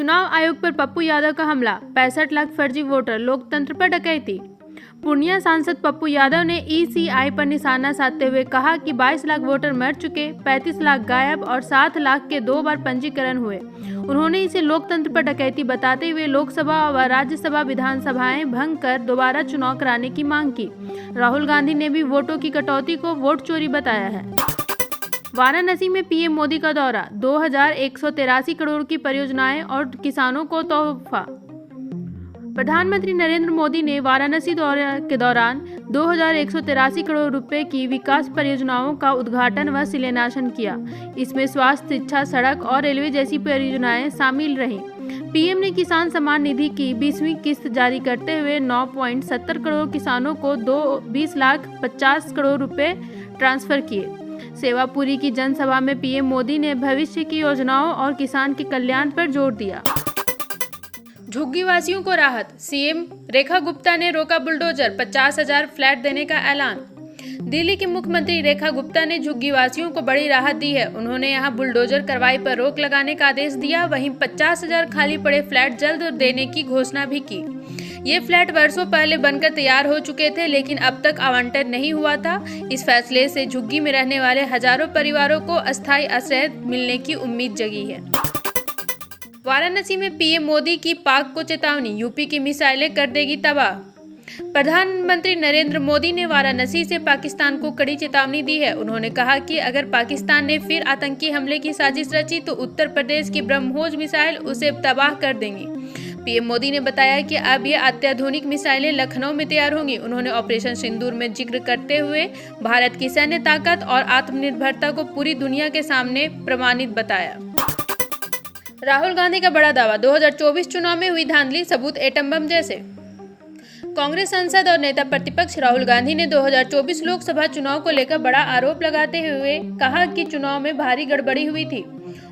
चुनाव आयोग पर पप्पू यादव का हमला, 65 लाख फर्जी वोटर, लोकतंत्र पर डकैती। पूर्णिया सांसद पप्पू यादव ने ईसीआई पर निशाना साधते हुए कहा कि 22 लाख वोटर मर चुके, 35 लाख गायब और 7 लाख के 2 बार पंजीकरण हुए। उन्होंने इसे लोकतंत्र पर डकैती बताते हुए लोकसभा व राज्यसभा विधानसभाएं भंग कर दोबारा चुनाव कराने की मांग की। राहुल गांधी ने भी वोटों की कटौती को वोट चोरी बताया है। वाराणसी में पीएम मोदी का दौरा, 2183 करोड़ की परियोजनाएं और किसानों को तोहफा। प्रधानमंत्री नरेंद्र मोदी ने वाराणसी दौरे के दौरान 2183 करोड़ रुपए की विकास परियोजनाओं का उद्घाटन व शिलान्यासन किया। इसमें स्वास्थ्य, शिक्षा, सड़क और रेलवे जैसी परियोजनाएं शामिल रहीं। पीएम ने किसान सम्मान निधि की 20वीं किस्त जारी करते हुए 9.70 करोड़ किसानों को 20 लाख 50 करोड़ रुपए ट्रांसफर किए। सेवापुरी की जनसभा में पीएम मोदी ने भविष्य की योजनाओं और किसान के कल्याण पर जोर दिया। झुग्गी वासियों को राहत, सीएम रेखा गुप्ता ने रोका बुलडोजर, 50,000 फ्लैट देने का ऐलान। दिल्ली की मुख्यमंत्री रेखा गुप्ता ने झुग्गी वासियों को बड़ी राहत दी है। उन्होंने यहां बुलडोजर कार्रवाई पर रोक लगाने का आदेश दिया। वहीं 50,000 खाली पड़े फ्लैट जल्द देने की घोषणा भी की। ये फ्लैट वर्षों पहले बनकर तैयार हो चुके थे, लेकिन अब तक आवंटन नहीं हुआ था। इस फैसले से झुग्गी में रहने वाले हजारों परिवारों को अस्थायी आश्रय मिलने की उम्मीद जगी है। वाराणसी में पीएम मोदी की पाक को चेतावनी, यूपी की मिसाइलें कर देगी तबाह। प्रधानमंत्री नरेंद्र मोदी ने वाराणसी से पाकिस्तान को कड़ी चेतावनी दी है। उन्होंने कहा कि अगर पाकिस्तान ने फिर आतंकी हमले की साजिश रची तो उत्तर प्रदेश की ब्रह्मोस मिसाइल उसे तबाह कर देंगी। पीएम मोदी ने बताया कि अब ये अत्याधुनिक मिसाइलें लखनऊ में तैयार होंगी। उन्होंने ऑपरेशन सिंदूर में जिक्र करते हुए भारत की सैन्य ताकत और आत्मनिर्भरता को पूरी दुनिया के सामने प्रमाणित बताया। राहुल गांधी का बड़ा दावा, 2024 चुनाव में हुई धांधली, सबूत एटम बम जैसे। कांग्रेस सांसद और नेता प्रतिपक्ष राहुल गांधी ने 2024 लोकसभा चुनाव को लेकर बड़ा आरोप लगाते हुए कहा कि चुनाव में भारी गड़बड़ी हुई थी।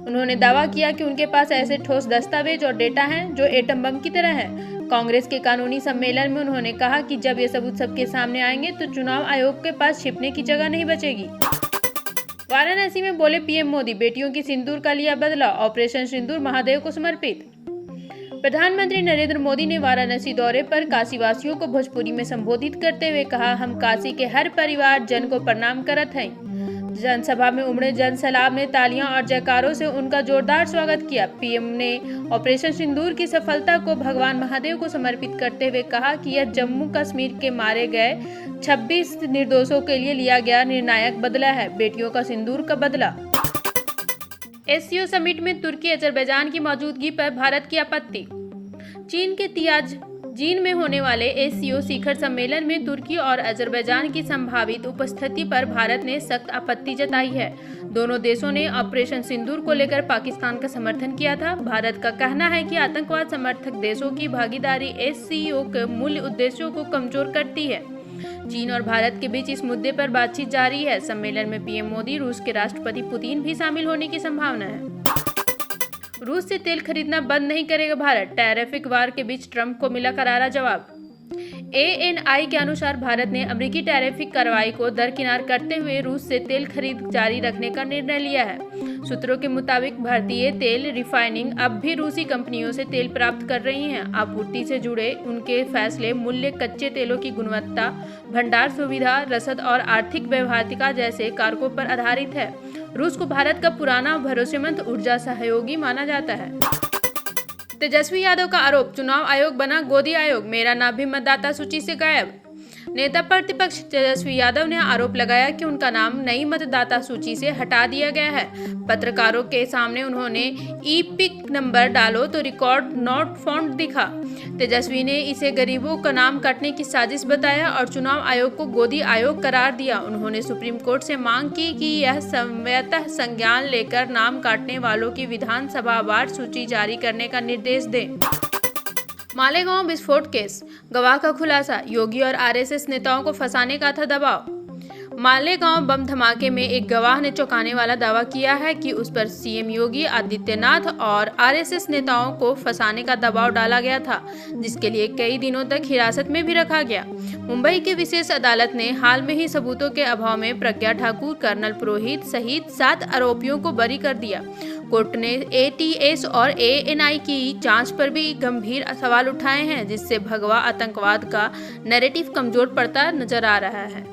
उन्होंने दावा किया कि उनके पास ऐसे ठोस दस्तावेज और डेटा हैं जो एटम बम की तरह है। कांग्रेस के कानूनी सम्मेलन में उन्होंने कहा कि जब ये सबूत सबके सामने आएंगे तो चुनाव आयोग के पास छिपने की जगह नहीं बचेगी। वाराणसी में बोले पीएम मोदी, बेटियों की सिंदूर का लिया बदला, ऑपरेशन सिंदूर महादेव को समर्पित। प्रधानमंत्री नरेंद्र मोदी ने वाराणसी दौरे पर काशीवासियों को भोजपुरी में संबोधित करते हुए कहा, हम काशी के हर परिवार जन को प्रणाम करत हैं। जनसभा में उमड़े जन सैलाब ने तालियां और जयकारों से उनका जोरदार स्वागत किया। पीएम ने ऑपरेशन सिंदूर की सफलता को भगवान महादेव को समर्पित करते हुए कहा कि यह जम्मू कश्मीर के मारे गए 26 निर्दोषों के लिए लिया गया निर्णायक बदला है, बेटियों का सिंदूर का बदला। एससीओ समिट में तुर्की अजरबैजान की मौजूदगी पर भारत की आपत्ति। चीन के तियानजिन में होने वाले एससीओ शिखर सम्मेलन में तुर्की और अजरबैजान की संभावित उपस्थिति पर भारत ने सख्त आपत्ति जताई है। दोनों देशों ने ऑपरेशन सिंदूर को लेकर पाकिस्तान का समर्थन किया था। भारत का कहना है कि आतंकवाद समर्थक देशों की भागीदारी एससीओ के मूल उद्देश्यों को कमजोर करती है। चीन और भारत के बीच इस मुद्दे पर बातचीत जारी है। सम्मेलन में पीएम मोदी, रूस के राष्ट्रपति पुतिन भी शामिल होने की संभावना है। रूस से तेल खरीदना बंद नहीं करेगा भारत, टैरिफ वार के बीच ट्रंप को मिला करारा जवाब। एएनआई के अनुसार भारत ने अमेरिकी टैरिफ कार्रवाई को दरकिनार करते हुए रूस से तेल खरीद जारी रखने का निर्णय लिया है। सूत्रों के मुताबिक भारतीय तेल रिफाइनिंग अब भी रूसी कंपनियों से तेल प्राप्त कर रही हैं। आपूर्ति से जुड़े उनके फैसले मूल्य, कच्चे तेलों की गुणवत्ता, भंडार सुविधा, रसद और आर्थिक व्यवहारिकता जैसे कारकों पर आधारित है। रूस को भारत का पुराना भरोसेमंद ऊर्जा सहयोगी माना जाता है। तेजस्वी यादव का आरोप, चुनाव आयोग बना गोदी आयोग, मेरा नाम भी मतदाता सूची से गायब। नेता प्रतिपक्ष तेजस्वी यादव ने आरोप लगाया कि उनका नाम नई मतदाता सूची से हटा दिया गया है। पत्रकारों के सामने उन्होंने ई-पिक नंबर डालो तो रिकॉर्ड नॉट फाउंड दिखा। तेजस्वी ने इसे गरीबों का नाम काटने की साजिश बताया और चुनाव आयोग को गोदी आयोग करार दिया। उन्होंने सुप्रीम कोर्ट से मांग की कि यह संवैतः संज्ञान लेकर नाम काटने वालों की विधानसभावार सूची जारी करने का निर्देश दें। मालेगांव विस्फोट केस, गवाह का खुलासा, योगी और आरएसएस नेताओं को फंसाने का था दबाव। मालेगांव बम धमाके में एक गवाह ने चौंकाने वाला दावा किया है कि उस पर सीएम योगी आदित्यनाथ और आरएसएस नेताओं को फंसाने का दबाव डाला गया था, जिसके लिए कई दिनों तक हिरासत में भी रखा गया। मुंबई की विशेष अदालत ने हाल में ही सबूतों के अभाव में प्रज्ञा ठाकुर, कर्नल पुरोहित सहित 7 आरोपियों को बरी कर दिया। कोर्ट ने एटीएस और एएनआई की जांच पर भी गंभीर सवाल उठाए हैं, जिससे भगवा आतंकवाद का नैरेटिव कमजोर पड़ता नजर आ रहा है।